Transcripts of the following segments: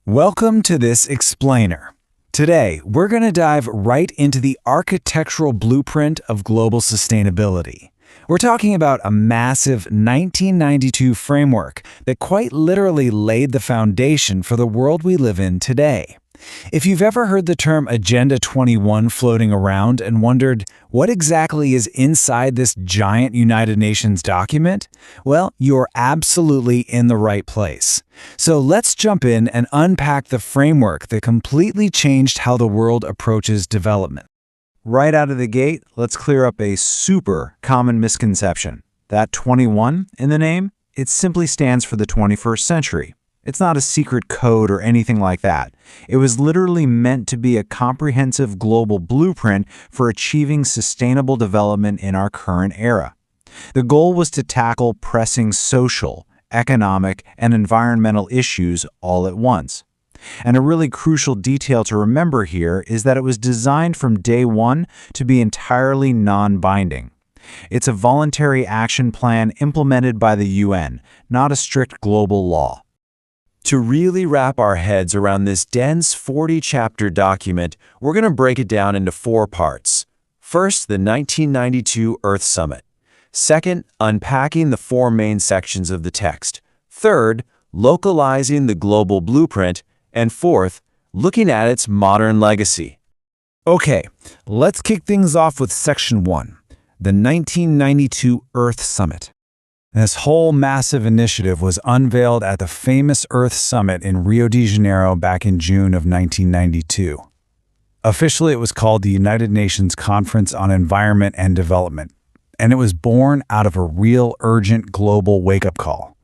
Welcome to this explainer. Today, we're going to dive right into the architectural blueprint of global sustainability. We're talking about a massive 1992 framework that quite literally laid the foundation for the world we live in today. If you've ever heard the term Agenda 21 floating around and wondered what exactly is inside this giant United Nations document, well, you're absolutely in the right place. So let's jump in and unpack the framework that completely changed how the world approaches development. Right out of the gate, let's clear up a super common misconception. That 21 in the name, it simply stands for the 21st century. It's not a secret code or anything like that. It was literally meant to be a comprehensive global blueprint for achieving sustainable development in our current era. The goal was to tackle pressing social, economic, and environmental issues all at once. And a really crucial detail to remember here is that it was designed from day one to be entirely non-binding. It's a voluntary action plan implemented by the UN, not a strict global law. To really wrap our heads around this dense 40-chapter document, we're going to break it down into 4 parts. First, the 1992 Earth Summit. Second, unpacking the 4 main sections of the text. Third, localizing the global blueprint. And fourth, looking at its modern legacy. Okay, let's kick things off with Section 1, the 1992 Earth Summit. This whole massive initiative was unveiled at the famous Earth Summit in Rio de Janeiro back in June of 1992. Officially, it was called the United Nations Conference on Environment and Development, and it was born out of a real urgent global wake-up call.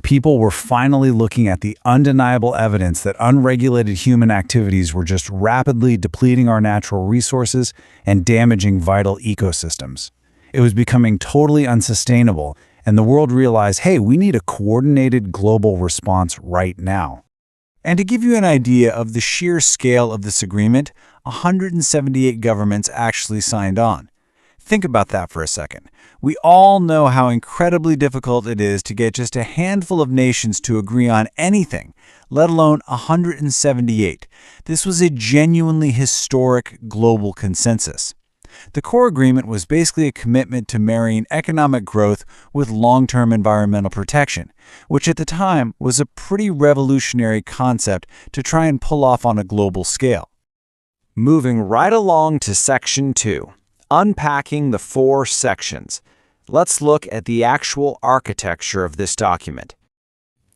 People were finally looking at the undeniable evidence that unregulated human activities were just rapidly depleting our natural resources and damaging vital ecosystems. It was becoming totally unsustainable, and the world realized, hey, we need a coordinated global response right now. And to give you an idea of the sheer scale of this agreement, 178 governments actually signed on. Think about that for a second. We all know how incredibly difficult it is to get just a handful of nations to agree on anything, let alone 178. This was a genuinely historic global consensus. The core agreement was basically a commitment to marrying economic growth with long-term environmental protection, which at the time was a pretty revolutionary concept to try and pull off on a global scale. Moving right along to Section 2, unpacking the 4 sections. Let's look at the actual architecture of this document.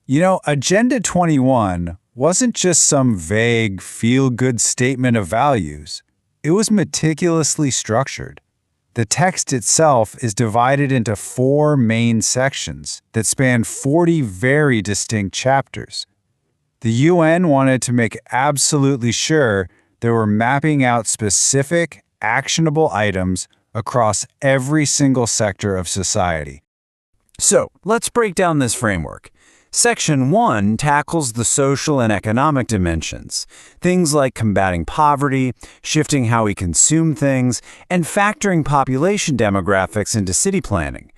You know, Agenda 21 wasn't just some vague, feel-good statement of values. It was meticulously structured. The text itself is divided into 4 main sections that span 40 very distinct chapters. The UN wanted to make absolutely sure they were mapping out specific, actionable items across every single sector of society. So, let's break down this framework. Section 1 tackles the social and economic dimensions, things like combating poverty, shifting how we consume things, and factoring population demographics into city planning.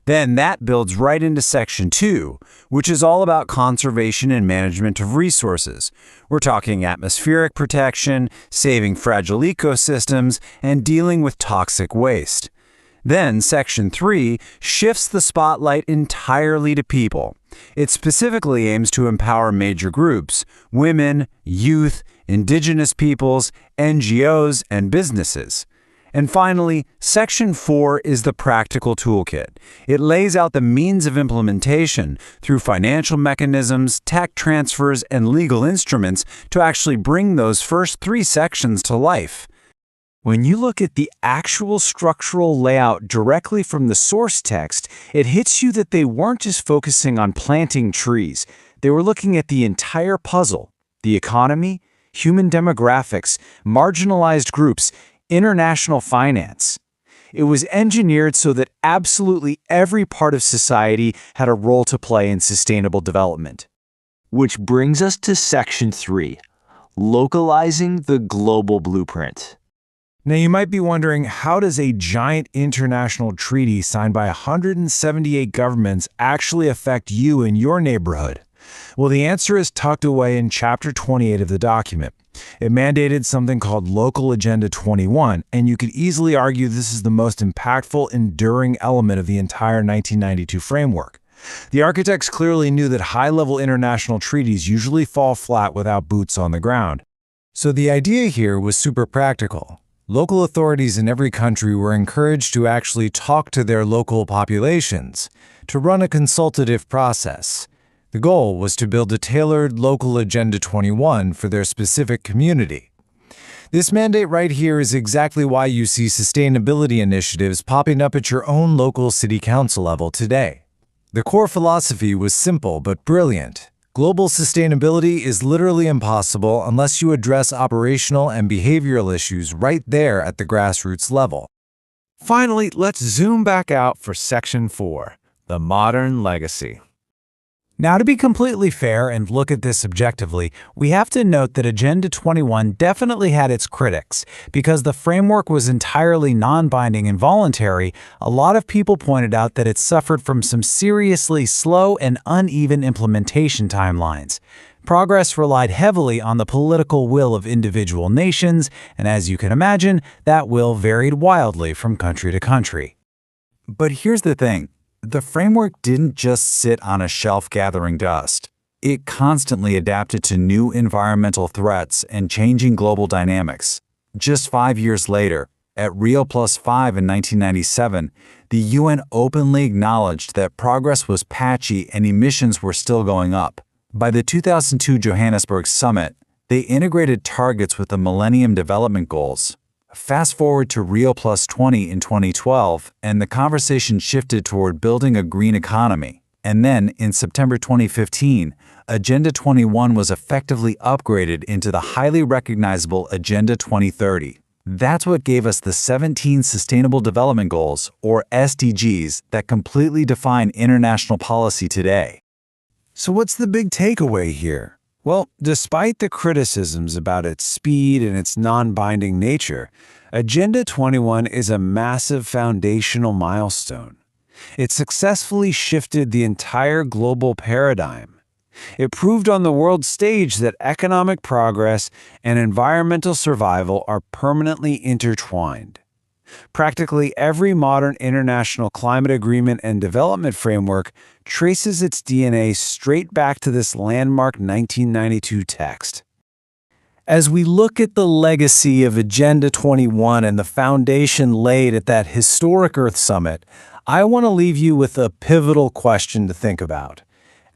Then that builds right into Section 2, which is all about conservation and management of resources. We're talking atmospheric protection, saving fragile ecosystems, and dealing with toxic waste. Then Section 3 shifts the spotlight entirely to people. It specifically aims to empower major groups: women, youth, indigenous peoples, NGOs, and businesses. And finally, Section 4 is the practical toolkit. It lays out the means of implementation through financial mechanisms, tech transfers, and legal instruments to actually bring those first 3 sections to life. When you look at the actual structural layout directly from the source text, it hits you that they weren't just focusing on planting trees. They were looking at the entire puzzle: the economy, human demographics, marginalized groups, international finance. It was engineered so that absolutely every part of society had a role to play in sustainable development. Which brings us to Section 3, localizing the global blueprint. Now, you might be wondering, how does a giant international treaty signed by 178 governments actually affect you in your neighborhood? Well, the answer is tucked away in Chapter 28 of the document. It mandated something called Local Agenda 21, and you could easily argue this is the most impactful, enduring element of the entire 1992 framework. The architects clearly knew that high-level international treaties usually fall flat without boots on the ground. So the idea here was super practical. Local authorities in every country were encouraged to actually talk to their local populations, to run a consultative process. The goal was to build a tailored Local Agenda 21 for their specific community. This mandate right here is exactly why you see sustainability initiatives popping up at your own local city council level today. The core philosophy was simple but brilliant. Global sustainability is literally impossible unless you address operational and behavioral issues right there at the grassroots level. Finally, let's zoom back out for Section 4, the modern legacy. Now, to be completely fair and look at this objectively, we have to note that Agenda 21 definitely had its critics. Because the framework was entirely non-binding and voluntary, a lot of people pointed out that it suffered from some seriously slow and uneven implementation timelines. Progress relied heavily on the political will of individual nations, and as you can imagine, that will varied wildly from country to country. But here's the thing. The framework didn't just sit on a shelf gathering dust. It constantly adapted to new environmental threats and changing global dynamics. Just 5 years later, at Rio+5 in 1997, the UN openly acknowledged that progress was patchy and emissions were still going up. By the 2002 Johannesburg Summit, they integrated targets with the Millennium Development Goals. Fast forward to Rio+20 in 2012, and the conversation shifted toward building a green economy. And then, in September 2015, Agenda 21 was effectively upgraded into the highly recognizable Agenda 2030. That's what gave us the 17 Sustainable Development Goals, or SDGs, that completely define international policy today. So what's the big takeaway here? Well, despite the criticisms about its speed and its non-binding nature, Agenda 21 is a massive foundational milestone. It successfully shifted the entire global paradigm. It proved on the world stage that economic progress and environmental survival are permanently intertwined. Practically every modern international climate agreement and development framework traces its DNA straight back to this landmark 1992 text. As we look at the legacy of Agenda 21 and the foundation laid at that historic Earth Summit, I want to leave you with a pivotal question to think about.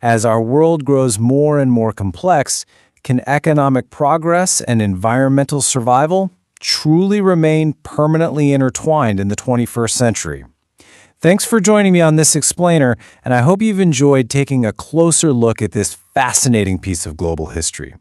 As our world grows more and more complex, can economic progress and environmental survival truly remain permanently intertwined in the 21st century? Thanks for joining me on this explainer, and I hope you've enjoyed taking a closer look at this fascinating piece of global history.